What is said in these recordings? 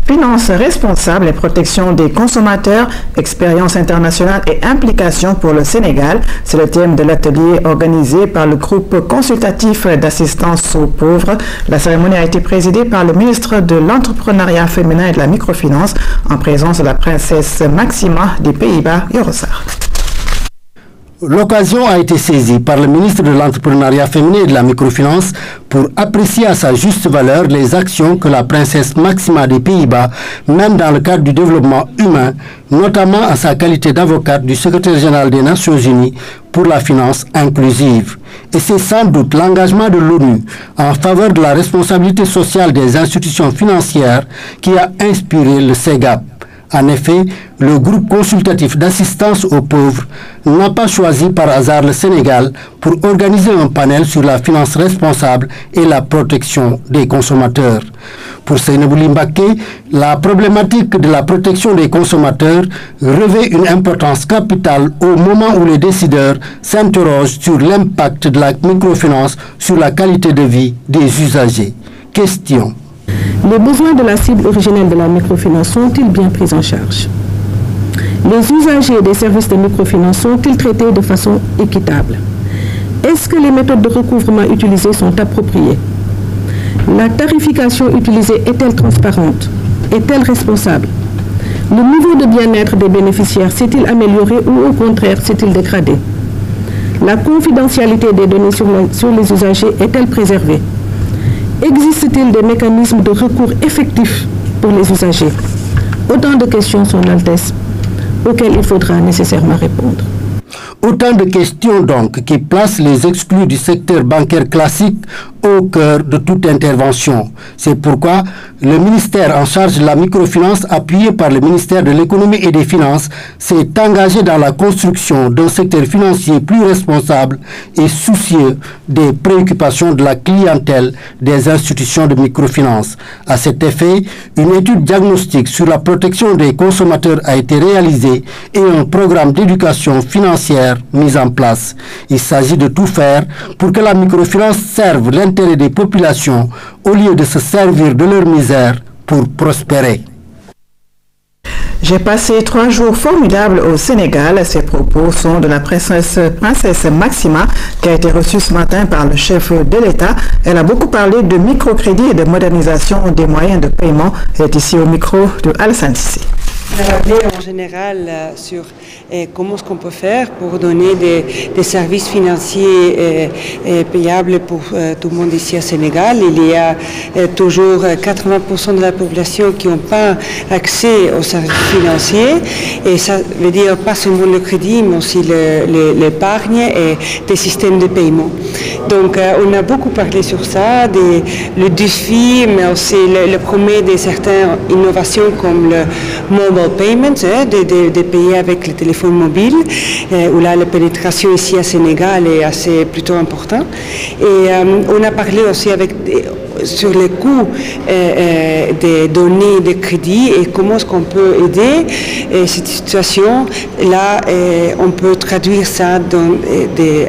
Finances responsables et protection des consommateurs, expérience internationale et implication pour le Sénégal, c'est le thème de l'atelier organisé par le groupe consultatif d'assistance aux pauvres. La cérémonie a été présidée par le ministre de l'Entrepreneuriat féminin et de la microfinance en présence de la princesse Maxima des Pays-Bas, Yorosar. L'occasion a été saisie par le ministre de l'Entrepreneuriat féminin et de la microfinance pour apprécier à sa juste valeur les actions que la princesse Maxima des Pays-Bas mène dans le cadre du développement humain, notamment à sa qualité d'avocate du secrétaire général des Nations Unies pour la finance inclusive. Et c'est sans doute l'engagement de l'ONU en faveur de la responsabilité sociale des institutions financières qui a inspiré le CEGAP. En effet, le groupe consultatif d'assistance aux pauvres n'a pas choisi par hasard le Sénégal pour organiser un panel sur la finance responsable et la protection des consommateurs. Pour Seynabou Mbacké, la problématique de la protection des consommateurs revêt une importance capitale au moment où les décideurs s'interrogent sur l'impact de la microfinance sur la qualité de vie des usagers. Question. Les besoins de la cible originelle de la microfinance sont-ils bien pris en charge? Les usagers des services de microfinance sont-ils traités de façon équitable? Est-ce que les méthodes de recouvrement utilisées sont appropriées? La tarification utilisée est-elle transparente? Est-elle responsable? Le niveau de bien-être des bénéficiaires s'est-il amélioré ou au contraire s'est-il dégradé? La confidentialité des données sur les usagers est-elle préservée? Existe-t-il des mécanismes de recours effectifs pour les usagers? Autant de questions, Son Altesse, auxquelles il faudra nécessairement répondre. Autant de questions donc qui placent les exclus du secteur bancaire classique au cœur de toute intervention. C'est pourquoi le ministère en charge de la microfinance, appuyé par le ministère de l'économie et des finances, s'est engagé dans la construction d'un secteur financier plus responsable et soucieux des préoccupations de la clientèle des institutions de microfinance. À cet effet, une étude diagnostique sur la protection des consommateurs a été réalisée et un programme d'éducation financière mis en place. Il s'agit de tout faire pour que la microfinance serve l'intérêt des populations au lieu de se servir de leur misère pour prospérer. J'ai passé 3 jours formidables au Sénégal. Ces propos sont de la princesse Maxima qui a été reçue ce matin par le chef de l'État. Elle a beaucoup parlé de microcrédit et de modernisation des moyens de paiement. Elle est ici au micro de Alassane Sissé. En général sur comment est-ce qu'on peut faire pour donner des services financiers payables pour tout le monde ici au Sénégal. Il y a toujours 80% de la population qui n'ont pas accès aux services financiers et ça veut dire pas seulement le crédit mais aussi l'épargne et des systèmes de paiement. Donc on a beaucoup parlé sur ça, le défi mais aussi le promet de certaines innovations comme le mobile payments, de payer avec le téléphone mobile, où là la pénétration ici à Sénégal est assez plutôt importante. Et on a parlé aussi sur les coûts des données de crédit et comment est-ce qu'on peut aider cette situation. Là, on peut traduire ça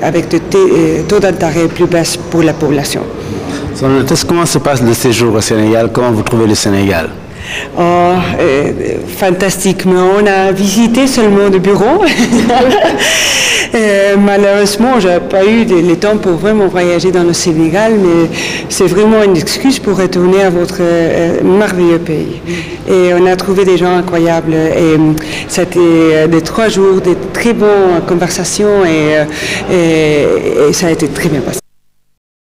avec des taux d'intérêt plus bas pour la population. Comment se passe le séjour au Sénégal? Comment vous trouvez le Sénégal? Fantastiquement, on a visité seulement le bureau. Malheureusement, je n'ai pas eu le temps pour vraiment voyager dans le Sénégal, mais c'est vraiment une excuse pour retourner à votre merveilleux pays. Et on a trouvé des gens incroyables. Et c'était des 3 jours, de très bonnes conversations et ça a été très bien passé.